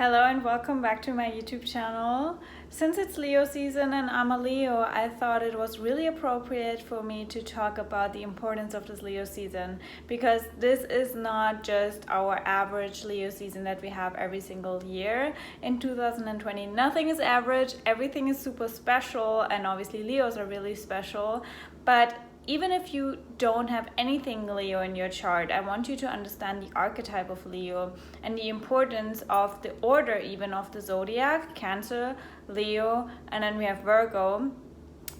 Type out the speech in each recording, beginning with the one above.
Hello and welcome back to my YouTube channel. Since it's Leo season and I'm a Leo, I thought it was really appropriate for me to talk about the importance of this Leo season, because this is not just our average Leo season that we have every single year. In 2020, nothing is average, everything is super special, and obviously Leos are really special. But even if you don't have anything Leo in your chart, I want you to understand the archetype of Leo and the importance of the order even of the zodiac, Cancer, Leo, and then we have Virgo.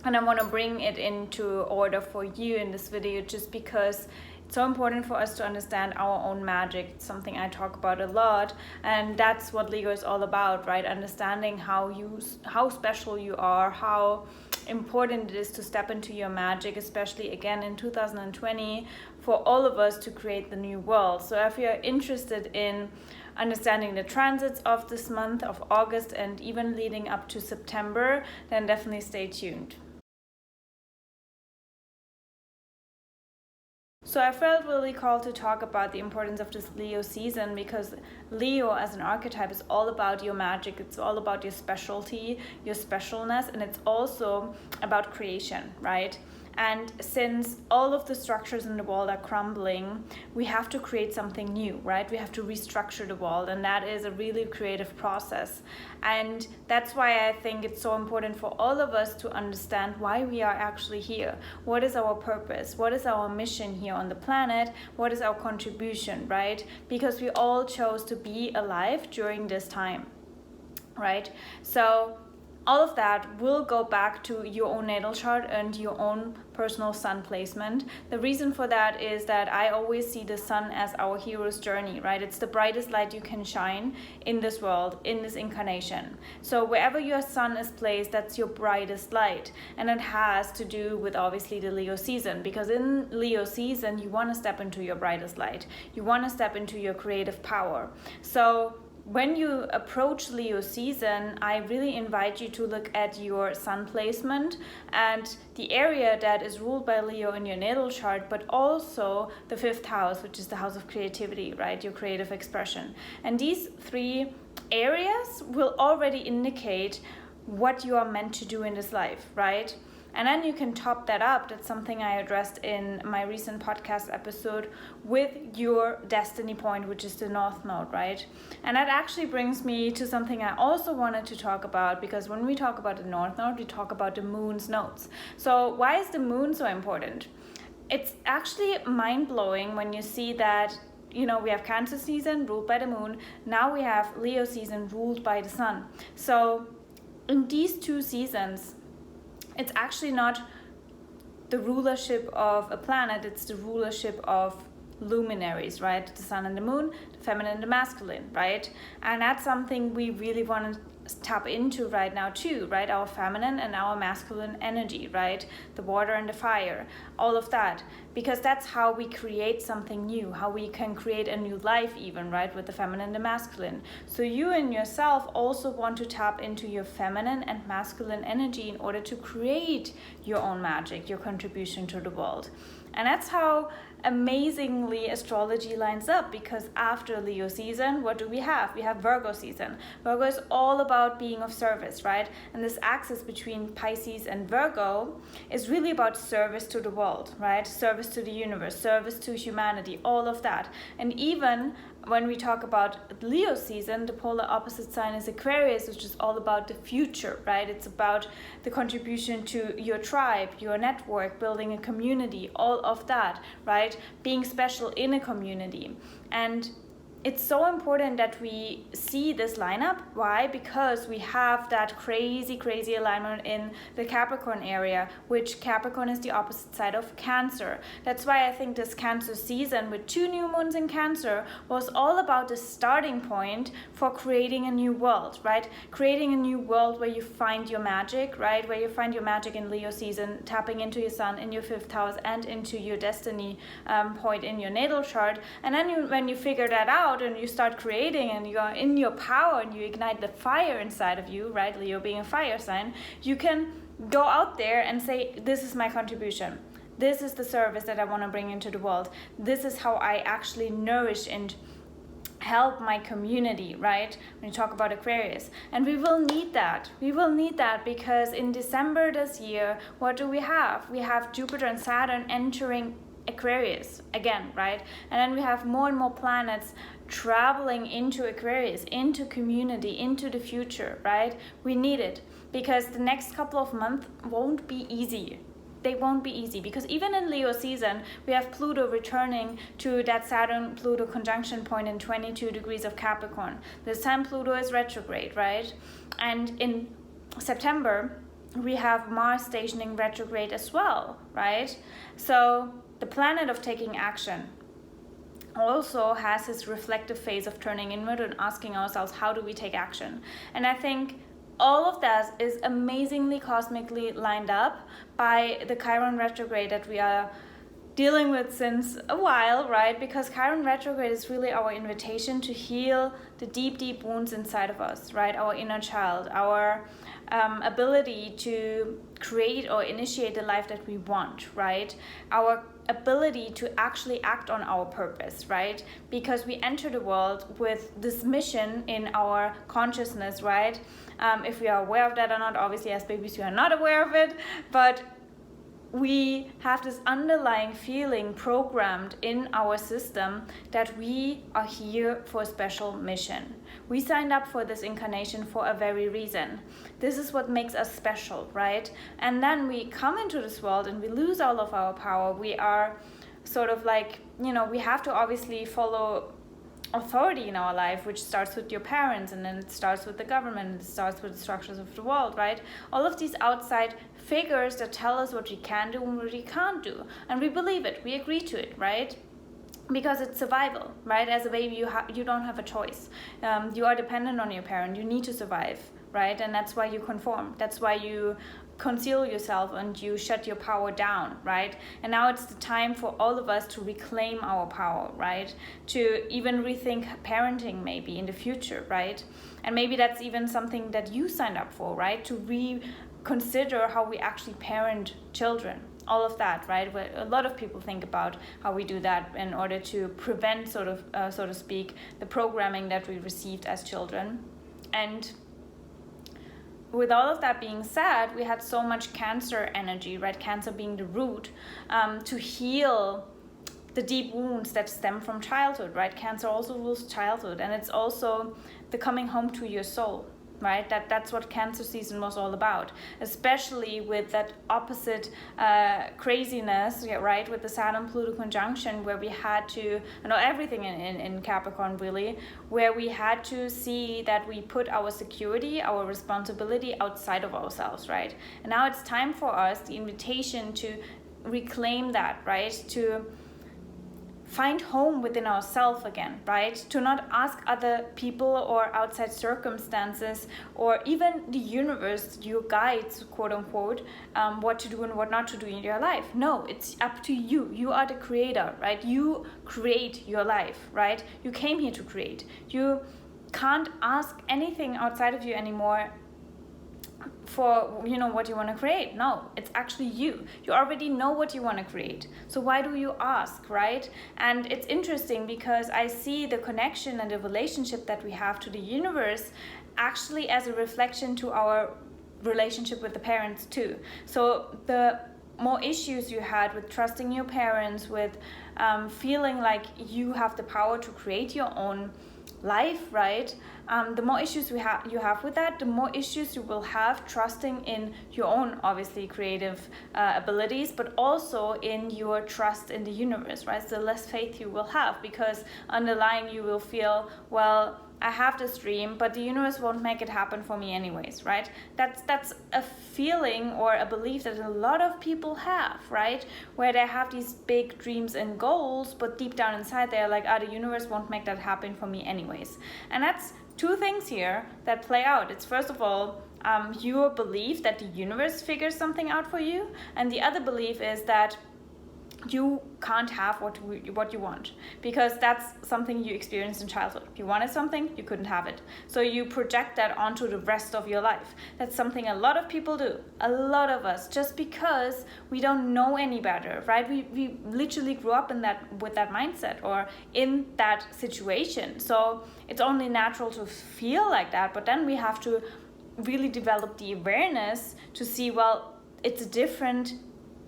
And I want to bring it into order for you in this video just because it's so important for us to understand our own magic. It's something I talk about a lot, and that's what Leo is all about, right? Understanding how special you are, how important it is to step into your magic, especially again in 2020 for all of us to create the new world. So if you're interested in understanding the transits of this month of August and even leading up to September, then definitely stay tuned. So I felt really called to talk about the importance of this Leo season because Leo as an archetype is all about your magic. It's all about your specialty, your specialness, and it's also about creation, right? And since all of the structures in the world are crumbling, we have to create something new, right? We have to restructure the world, and that is a really creative process. And that's why I think it's so important for all of us to understand why we are actually here. What is our purpose? What is our mission here on the planet? What is our contribution, right? Because we all chose to be alive during this time, right? So all of that will go back to your own natal chart and your own personal sun placement. The reason for that is that I always see the sun as our hero's journey, right? It's the brightest light you can shine in this world, in this incarnation. So wherever your sun is placed, that's your brightest light. And it has to do with obviously the Leo season, because in Leo season, you want to step into your brightest light. You want to step into your creative power. So when you approach Leo season, I really invite you to look at your sun placement and the area that is ruled by Leo in your natal chart, but also the 5th house, which is the house of creativity, right? Your creative expression. And these three areas will already indicate what you are meant to do in this life, right? And then you can top that up. That's something I addressed in my recent podcast episode with your destiny point, which is the North Node, right? And that actually brings me to something I also wanted to talk about, because when we talk about the North Node, we talk about the moon's nodes. So why is the moon so important? It's actually mind-blowing when you see that, you know, we have Cancer season ruled by the moon. Now we have Leo season ruled by the sun. So in these two seasons, it's actually not the rulership of a planet, it's the rulership of luminaries, right? The sun and the moon, the feminine and the masculine, right? And that's something we really want to tap into right now too, right? Our feminine and our masculine energy, right? The water and the fire, all of that, because that's how we create something new, how we can create a new life even, right? With the feminine and the masculine. So you and yourself also want to tap into your feminine and masculine energy in order to create your own magic, your contribution to the world. And that's how amazingly astrology lines up, because after Leo season, what do we have? We have Virgo season. Virgo is all about being of service, right? And this axis between Pisces and Virgo is really about service to the world, right? Service to the universe, service to humanity, all of that. And even when we talk about Leo season, the polar opposite sign is Aquarius, which is all about the future, right? It's about the contribution to your tribe, your network, building a community, all of that, right? Being special in a community. And it's so important that we see this lineup. Why? Because we have that crazy alignment in the Capricorn area, which Capricorn is the opposite side of Cancer. That's why I think this Cancer season with 2 new moons in Cancer was all about the starting point for creating a new world, right? Creating a new world where you find your magic, right? Where you find your magic in Leo season, tapping into your sun in your 5th house and into your destiny point in your natal chart. And then when you figure that out, and you start creating and you are in your power and you ignite the fire inside of you, right? Leo being a fire sign, you can go out there and say, this is my contribution. This is the service that I want to bring into the world. This is how I actually nourish and help my community, right? When you talk about Aquarius. And we will need that. We will need that because in December this year, what do we have? We have Jupiter and Saturn entering Aquarius again, right? And then we have more and more planets traveling into Aquarius, into community, into the future, right? We need it because the next couple of months won't be easy. They won't be easy because even in Leo season, we have Pluto returning to that Saturn-Pluto conjunction point in 22 degrees of Capricorn. This time Pluto is retrograde, right? And in September, we have Mars stationing retrograde as well, right? So the planet of taking action also has this reflective phase of turning inward and asking ourselves, how do we take action? And I think all of that is amazingly cosmically lined up by the Chiron retrograde that we are dealing with since a while, right? Because Chiron retrograde is really our invitation to heal the deep, deep wounds inside of us, right? Our inner child, our ability to create or initiate the life that we want, right? Our ability to actually act on our purpose, right? Because we enter the world with this mission in our consciousness, right? If we are aware of that or not, obviously as babies we are not aware of it, but we have this underlying feeling programmed in our system that we are here for a special mission. We signed up for this incarnation for a very reason. This is what makes us special, right? And then we come into this world and we lose all of our power. We are sort of like, we have to obviously follow authority in our life, which starts with your parents, and then it starts with the government, it starts with the structures of the world, right? All of these outside figures that tell us what we can do and what we can't do, and we believe it, we agree to it, right? Because it's survival, right? As a baby, you don't have a choice. You are dependent on your parent. You need to survive, right? And that's why you conform. That's why you conceal yourself and you shut your power down, right? And now it's the time for all of us to reclaim our power, right? To even rethink parenting maybe in the future, right? And maybe that's even something that you signed up for, right? To reconsider how we actually parent children. All of that, right? Where a lot of people think about how we do that in order to prevent, sort of, so to speak, the programming that we received as children. And with all of that being said, we had so much Cancer energy, right? Cancer being the root, to heal the deep wounds that stem from childhood, right? Cancer also rules childhood, and it's also the coming home to your soul, right? That's what Cancer season was all about, especially with that opposite craziness, right? With the Saturn-Pluto conjunction, where we had to, everything in Capricorn really, where we had to see that we put our security, our responsibility outside of ourselves, right? And now it's time for us, the invitation to reclaim that, right? To find home within ourselves again, right? To not ask other people or outside circumstances or even the universe, your guides, quote unquote, what to do and what not to do in your life. No, it's up to you. You are the creator, right? You create your life, right? You came here to create. You can't ask anything outside of you anymore for what you want to create. No, it's actually you already know what you want to create, so why do you ask, right? And it's interesting because I see the connection and the relationship that we have to the universe actually as a reflection to our relationship with the parents too. So the more issues you had with trusting your parents, with feeling like you have the power to create your own life, right? The more issues you have with that, the more issues you will have trusting in your own, obviously, creative abilities, but also in your trust in the universe, right? So the less faith you will have, because underlying you will feel, well, I have this dream, but the universe won't make it happen for me anyways, right? That's a feeling or a belief that a lot of people have, right? Where they have these big dreams and goals, but deep down inside they're like, the universe won't make that happen for me anyways. And that's two things here that play out. It's first of all, your belief that the universe figures something out for you, and the other belief is that you can't have what you want, because that's something you experienced in childhood. You wanted something, you couldn't have it, so you project that onto the rest of your life. That's something a lot of people do, a lot of us, just because we don't know any better, right? We literally grew up with that mindset or in that situation, so it's only natural to feel like that. But then we have to really develop the awareness to see, well, it's different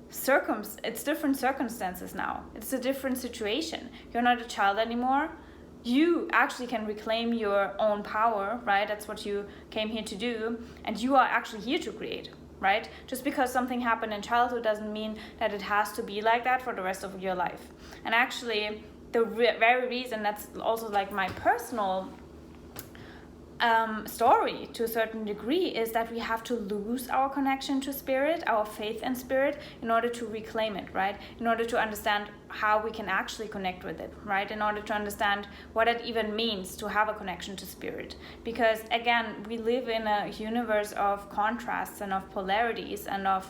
circumstances now. It's a different situation. You're not a child anymore. You actually can reclaim your own power, right? That's what you came here to do, and you are actually here to create, right? Just because something happened in childhood doesn't mean that it has to be like that for the rest of your life. And actually, the very reason, that's also like my personal story to a certain degree, is that we have to lose our connection to spirit, our faith in spirit, in order to reclaim it, right? In order to understand how we can actually connect with it, right? In order to understand what it even means to have a connection to spirit. Because again, we live in a universe of contrasts and of polarities and of,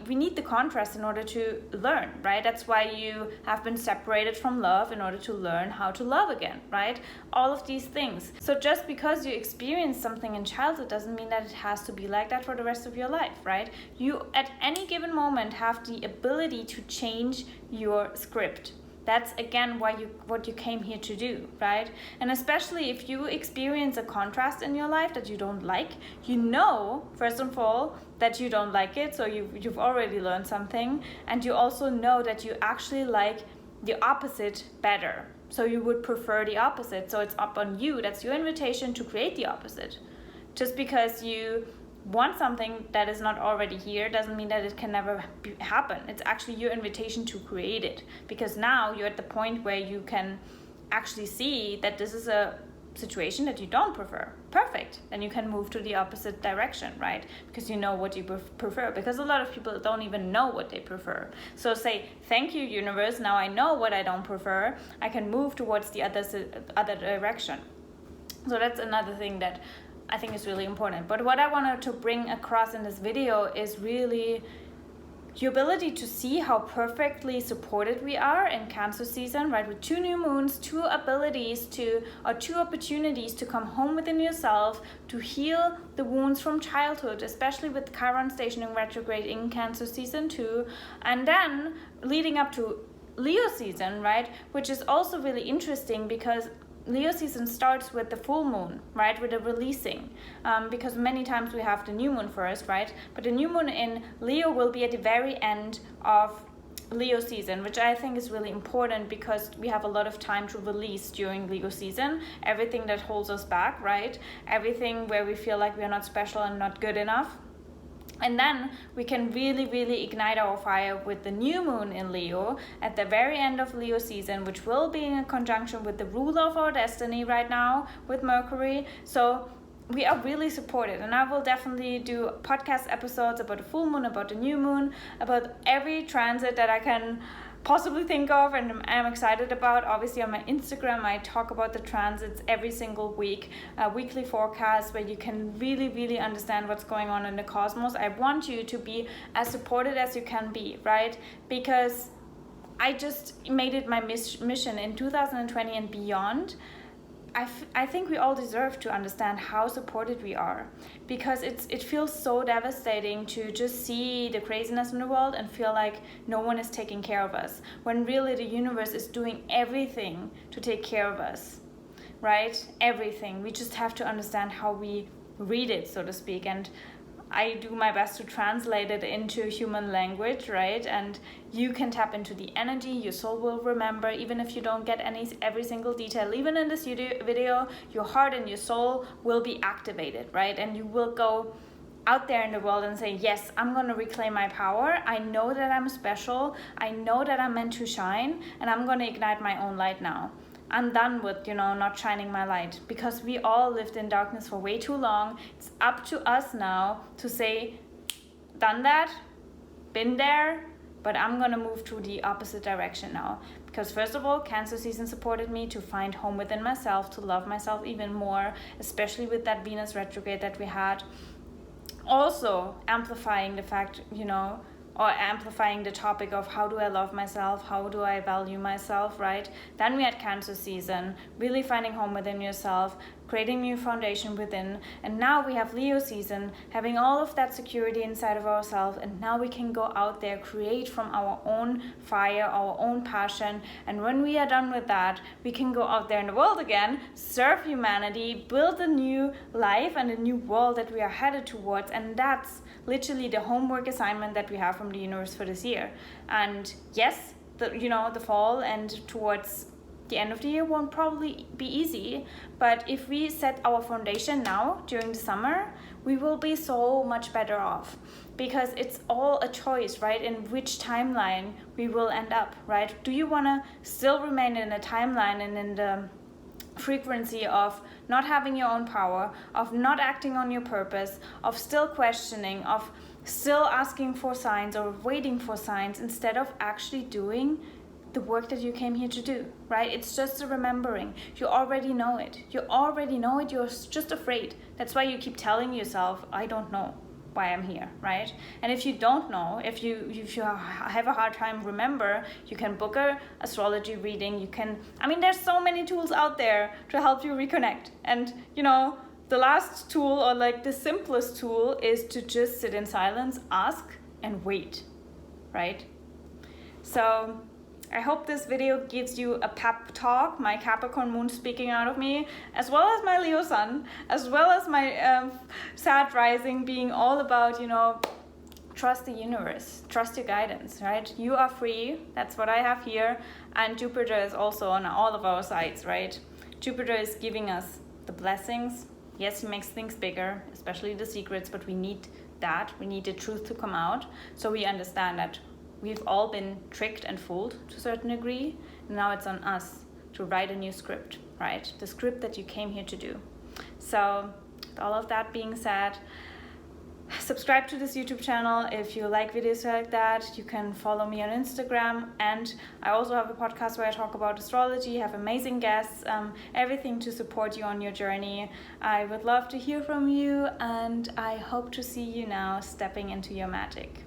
we need the contrast in order to learn, right? That's why you have been separated from love, in order to learn how to love again, right? All of these things. So just because you experience something in childhood doesn't mean that it has to be like that for the rest of your life, right? You, at any given moment, have the ability to change your script. That's again what you came here to do, right? And especially if you experience a contrast in your life that you don't like, first of all, that you don't like it, so you've already learned something, and you also know that you actually like the opposite better. So you would prefer the opposite. So it's up on you. That's your invitation to create the opposite. Just because you want something that is not already here doesn't mean that it can never happen. It's actually your invitation to create it, because now you're at the point where you can actually see that this is a situation that you don't prefer. Perfect. Then you can move to the opposite direction, right? Because you know what you prefer. Because a lot of people don't even know what they prefer. So say, thank you, universe. Now I know what I don't prefer. I can move towards the other direction. So that's another thing that I think is really important. But what I wanted to bring across in this video is really your ability to see how perfectly supported we are in Cancer season, right? With 2 new moons, 2 opportunities to come home within yourself, to heal the wounds from childhood, especially with Chiron stationing retrograde in Cancer season 2, and then leading up to Leo season, right? Which is also really interesting, because Leo season starts with the full moon, right? With the releasing, because many times we have the new moon first, right? But the new moon in Leo will be at the very end of Leo season, which I think is really important, because we have a lot of time to release during Leo season. Everything that holds us back, right? Everything where we feel like we are not special and not good enough. And then we can really, really ignite our fire with the new moon in Leo at the very end of Leo season, which will be in conjunction with the ruler of our destiny right now, with Mercury. So we are really supported, and I will definitely do podcast episodes about the full moon, about the new moon, about every transit that I can possibly think of and I'm excited about. Obviously on my Instagram I talk about the transits every single week, weekly forecasts where you can really, really understand what's going on in the cosmos. I want you to be as supported as you can be, right? Because I just made it my mission in 2020 and beyond. I think we all deserve to understand how supported we are, because it feels so devastating to just see the craziness in the world and feel like no one is taking care of us, when really the universe is doing everything to take care of us, right? Everything. We just have to understand how we read it, so to speak, and I do my best to translate it into human language, right? And you can tap into the energy, your soul will remember, even if you don't get every single detail. Even in this video, your heart and your soul will be activated, right? And you will go out there in the world and say, yes, I'm going to reclaim my power. I know that I'm special. I know that I'm meant to shine, and I'm going to ignite my own light now. I'm done with, not shining my light, because we all lived in darkness for way too long. It's up to us now to say, done that, been there, but I'm going to move to the opposite direction now. Because first of all, Cancer season supported me to find home within myself, to love myself even more, especially with that Venus retrograde that we had. Also amplifying the fact, or amplifying the topic of how do I love myself, how do I value myself, right? Then we had Cancer season, really finding home within yourself, creating new foundation within. And now we have Leo season, having all of that security inside of ourselves. And now we can go out there, create from our own fire, our own passion. And when we are done with that, we can go out there in the world again, serve humanity, build a new life and a new world that we are headed towards. And that's literally the homework assignment that we have from the universe for this year. And yes, the fall and towards the end of the year won't probably be easy, but if we set our foundation now during the summer, we will be so much better off, because it's all a choice, right? In which timeline we will end up, right? Do you want to still remain in a timeline and in the frequency of not having your own power, of not acting on your purpose, of still questioning, of still asking for signs or waiting for signs instead of actually doing the work that you came here to do, right? It's just a remembering. You already know it. You're just afraid. That's why you keep telling yourself, I don't know why I'm here, right? And if you don't know, if you have a hard time remember, you can book a astrology reading. There's so many tools out there to help you reconnect. And the last tool, or like the simplest tool, is to just sit in silence, ask and wait, right? So I hope this video gives you a pep talk, my Capricorn moon speaking out of me, as well as my Leo sun, as well as my sad rising being all about, trust the universe, trust your guidance, right? You are free. That's what I have here. And Jupiter is also on all of our sides, right? Jupiter is giving us the blessings. Yes, he makes things bigger, especially the secrets, but we need that. We need the truth to come out, so we understand that we've all been tricked and fooled to a certain degree. Now it's on us to write a new script, right? The script that you came here to do. So with all of that being said, subscribe to this YouTube channel if you like videos like that. You can follow me on Instagram. And I also have a podcast where I talk about astrology, have amazing guests, everything to support you on your journey. I would love to hear from you, and I hope to see you now stepping into your magic.